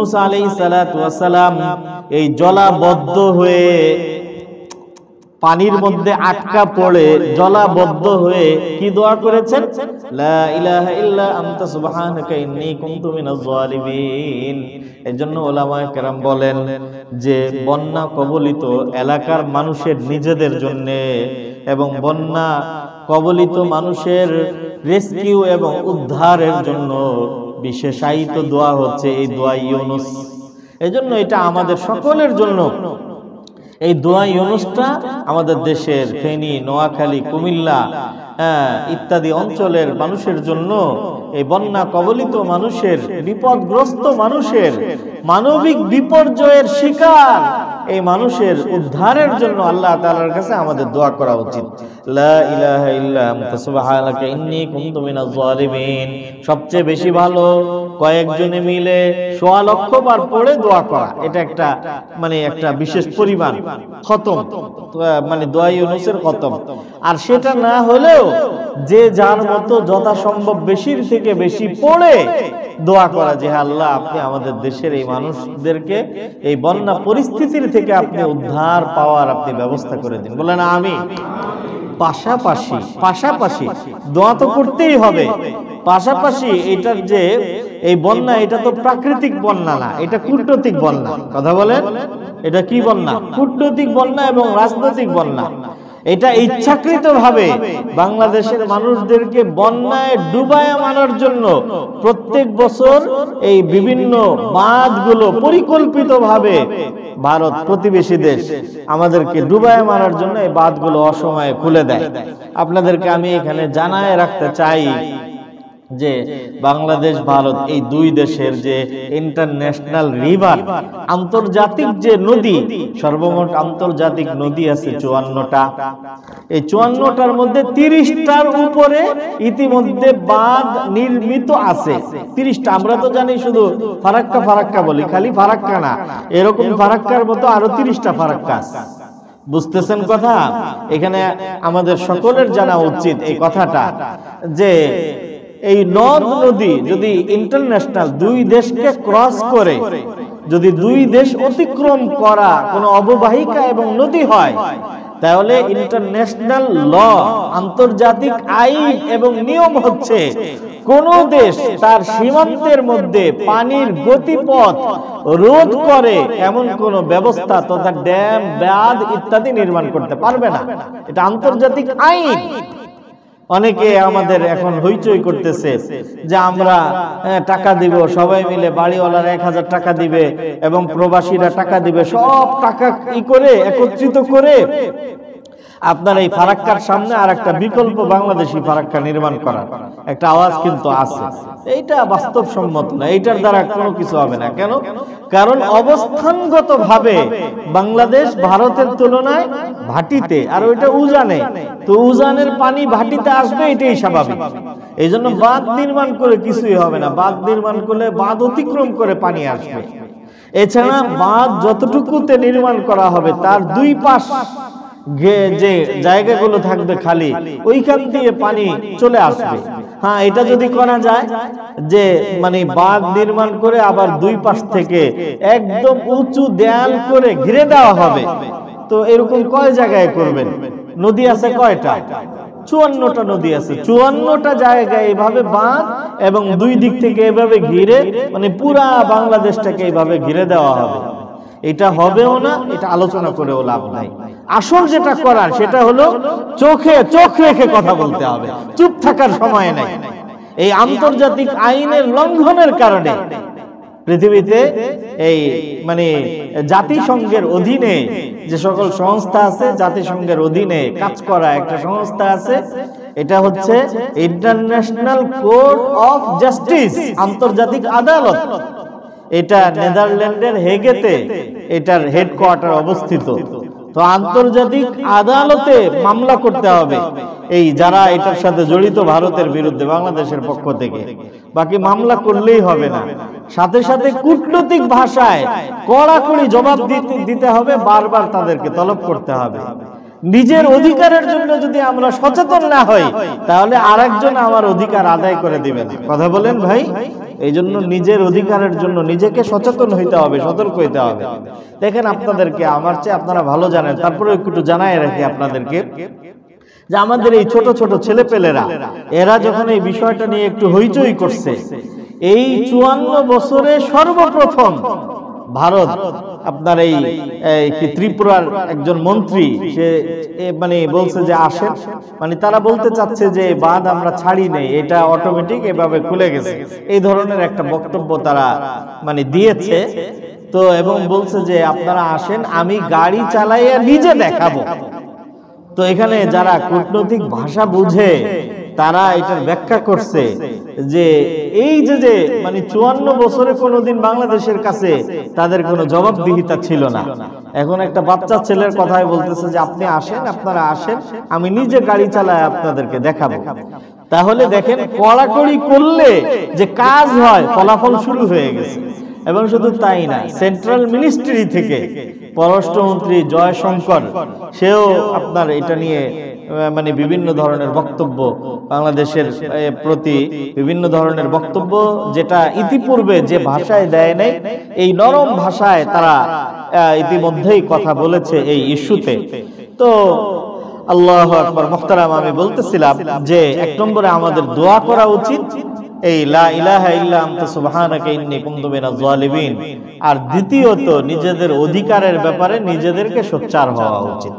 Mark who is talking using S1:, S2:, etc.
S1: ইউনূস আলাইহিস সালাতু ওয়াস সালাম এই জলাবদ্ধ হয়ে পানির মধ্যে আটকা পড়ে জলাবদ্ধ হয়ে কি দোয়া করেছেন? লা ইলাহা ইল্লা আনতা সুবহানাকা ইন্নী কুনতু মিনাজ জালিমিন। এজন্য উলামায়ে কেরাম বলেন যে বন্যা কবলিত এলাকার মানুষের নিজেদের জন্য এবং বন্যা কবলিত মানুষের রেস্কিউ এবং উদ্ধারের জন্য বিশেষায়িত দোয়া হচ্ছে এই দোয়া ইউনূস। এজন্য এটা আমাদের সকলের জন্য, এই দোয়া ইউনূসটা আমাদের দেশের ফেনী, নোয়াখালী, কুমিল্লা ইত্যাদি অঞ্চলের মানুষের জন্য, এই বন্যা কবলিত মানুষের, বিপদগ্রস্ত মানুষের, মানবিক বিপর্যয়ের শিকার এই মানুষের উদ্ধারের জন্য আল্লাহ তাআলার কাছে আমাদের দোয়া করা উচিত। লা ইলাহা ইল্লা আনতা সুবহানাকা ইন্নী কুনতু মিনাজ জালিমিন। সবচেয়ে বেশি ভালো কয়েকজনে মিলে ১০০ লক্ষ বার পড়ে দোয়া করা, এটা একটা একটা বিশেষ পরিমাণ খতম, দোয়া ইউনূসের খতম। আর সেটা না হলেও যে যার মতো যথাসম্ভব বেশির থেকে বেশি পড়ে দোয়া করা যে আল্লাহ আপনি আমাদের দেশের এই মানুষদেরকে এই বন্যা পরিস্থিতির থেকে আপনি উদ্ধার পাওয়ার আপনি ব্যবস্থা করে দিন। বলেন আমি। পাশাপাশি দোয়া তো করতেই হবে, পাশাপাশি এটার যে এই বন্যা, এটা তো প্রাকৃতিক বন্যা না, এটা কূটনৈতিক বন্যা। কথা বলেন, এটা কি বন্যা? কূটনৈতিক বন্যা এবং রাজনৈতিক বন্যা। এটা ইচ্ছাকৃতভাবে বাংলাদেশের মানুষদেরকে বন্যায় ডুবায়া মারার জন্য প্রত্যেক বছর এই বিভিন্ন বাঁধগুলো পরিকল্পিতভাবে ভারত প্রতিবেশী দেশ আমাদেরকে ডুবায়া মারার জন্য এই বাঁধগুলো অসময়ে খুলে দেয়। আপনাদেরকে আমি এখানে জানায় রাখতে চাই যে বাংলাদেশ ভারত এই দুই দেশের যে ইন্টারন্যাশনাল রিভার, আন্তর্জাতিক যে নদী, সর্বমোট আন্তর্জাতিক নদী আছে 54টা। এই 54টার মধ্যে 30টার উপরে ইতিমধ্যে বাঁধ নির্মিত আছে। 30টা, আমরা তো জানি শুধু ফারাক্কা বলি, খালি ফারাক্কা না, এরকম ফারাক্কার মতো আরো 30টা ফারাক্কা আছে। বুঝতেছেন কথা? এখানে আমাদের সকলের জানা উচিত এই কথাটা যে এই নদ নদী যদি ইন্টারন্যাশনাল দুই দেশকে ক্রস করে, যদি দুই দেশ অতিক্রম করা কোনো অববাহিকা এবং নদী হয়, তাহলে ইন্টারন্যাশনাল ল, আন্তর্জাতিক আইন এবং নিয়ম হচ্ছে কোন দেশ তার সীমান্তের মধ্যে পানির গতিপথ রোধ করে এমন কোন ব্যবস্থা তথা ড্যাম, বাঁধ ইত্যাদি নির্মাণ করতে পারবে না। এটা আন্তর্জাতিক আইন। অনেকে আমাদের এখন হইচই করতেছে যে আমরা টাকা দিব, সবাই মিলে বাড়িওয়ালারা 1000 টাকা দিবে এবং প্রবাসীরা টাকা দিবে, সব টাকা করে একত্রিত করে আপনার এই ফারাক্কার সামনে আর একটা বিকল্প বাংলাদেশি ফারাক্কা নির্মাণ করার একটা আওয়াজ কিন্তু আছে। এইটা বাস্তবসম্মত না, এইটার দ্বারা কোনো কিছু হবে না। কেন? কারণ অবস্থানগতভাবে বাংলাদেশ ভারতের তুলনায় ভাটিতে, আর ওইটা উজানে, তো উজানের পানি ভাটিতে আসবে, এটাই স্বাভাবিক। এই জন্য বাঁধ নির্মাণ করে কিছুই হবে না। বাঁধ নির্মাণ করলে বাঁধ অতিক্রম করে পানি আসবে। এছাড়া বাঁধ যতটুকুতে নির্মাণ করা হবে তার দুই পাশ যে জায়গাগুলো থাকবে খালি, ওইখান দিয়ে পানি চলে আসবে। হ্যাঁ, এটা যদি করা যায় যে বাঁধ নির্মাণ করে আবার দুই পাশ থেকে একদম উঁচু দেয়াল করে ঘিরে দেওয়া হবে, তো এরকম কয় জায়গায় করবেন? নদী আছে কয়টা? 54টা নদী আছে। 54টা জায়গায় এইভাবে বাঁধ এবং দুই দিক থেকে এভাবে ঘিরে পুরা বাংলাদেশটাকে এইভাবে ঘিরে দেওয়া হবে। এটা হবেও না, এটা আলোচনা করেও লাভ নাই। আসল যেটা করার সেটা হলো চোখে চোখ রেখে কথা বলতে হবে, চুপ থাকার সময় নাই। এই আন্তর্জাতিক আইনের লঙ্ঘনের কারণে পৃথিবীতে এই জাতিসংঘের অধীনে যে সকল সংস্থা আছে, জাতিসংঘের অধীনে কাজ করা একটা সংস্থা আছে, এটা হচ্ছে ইন্টারন্যাশনাল কোর্ট অফ জাস্টিস, আন্তর্জাতিক আদালত। এটা নেদারল্যান্ডের হেগেতে এটার হেডকোয়ার্টার অবস্থিত। তো আন্তর্জাতিক আদালতে মামলা করতে হবে এই যারা এটার সাথে জড়িত ভারতের বিরুদ্ধে বাংলাদেশের পক্ষ থেকে। বাকি মামলা করলেই হবে না, সাথে সাথে কূটনৈতিক ভাষায় কড়াকড়ি জবাব দিতে হবে, বারবার তাদেরকে তলব করতে হবে। নিজের অধিকারের জন্য যদি আমরা সচেতন না হই, তাহলে আরেকজন আমার অধিকার আদায় করে দিবে না। কথা বলেন ভাই? এই জন্য নিজের অধিকারের জন্য নিজেকে সচেতন হইতে হবে, সতর্ক হইতে হবে। দেখেন, আপনাদেরকে আমার চেয়ে আপনারা ভালো জানেন, তারপরে একটু জানাই রাখি আপনাদেরকে, যে আমাদের এই ছোট ছোট ছেলেপেলেরা এরা যখন এই বিষয়টা নিয়ে একটু হইচই করছে, এই 54 বছরে সর্বপ্রথম ভারত আপনার এই ত্রিপুরার একজন মন্ত্রী সে মানে বলছে যে আসেন, মানে তারা বলতে চাচ্ছে যে বাঁধ আমরা ছাড়ি নেই, এটা অটোমেটিক এভাবে খুলে গেছে, এই ধরনের একটা বক্তব্য তারা মানে দিয়েছে। তো এবং বলছে যে আপনারা আসেন, আমি গাড়ি চালাইয়া নিজে দেখাবো। তো এখানে যারা কূটনৈতিক ভাষা বুঝে তারা এটার ব্যাখ্যা করছে যে এই যে মানে 54 বছরে কোনোদিন বাংলাদেশের কাছে তাদের কোনো জবাবদিহিতা ছিল না, এখন একটা বাচ্চা ছেলের কথাই বলতেছে যে আপনি আসেন, আপনারা আসেন, আমি নিজে গাড়ি চালায় আপনাদেরকে দেখাবো। তাহলে দেখেন, কড়াকড়ি করলে যে কাজ হয়, ফলাফল শুরু হয়ে গেছে। এবং শুধু তাই না, সেন্ট্রাল মিনিস্ট্রি থেকে পররাষ্ট্রমন্ত্রী জয়শঙ্কর সেও আপনার এটা নিয়ে মানে বিভিন্ন ধরনের বক্তব্য, বাংলাদেশের প্রতি বিভিন্ন ধরনের বক্তব্য, যেটা ইতিপূর্বে যে ভাষায় দেয় নাই, এই নরম ভাষায় তারা ইতিমধ্যেই কথা বলেছে এই ইস্যুতে। তো আল্লাহু আকবার। মুহতারাম, আমি বলতেছিলাম যে এক নম্বরে আমাদের দোয়া করা উচিত, এই লা ইলাহা ইল্লা আনতা সুবহানাকা ইন্নী কুনতু মিনাজ জালিমিন। আর দ্বিতীয়ত নিজেদের অধিকারের ব্যাপারে নিজেদেরকে সোচ্চার হওয়া উচিত।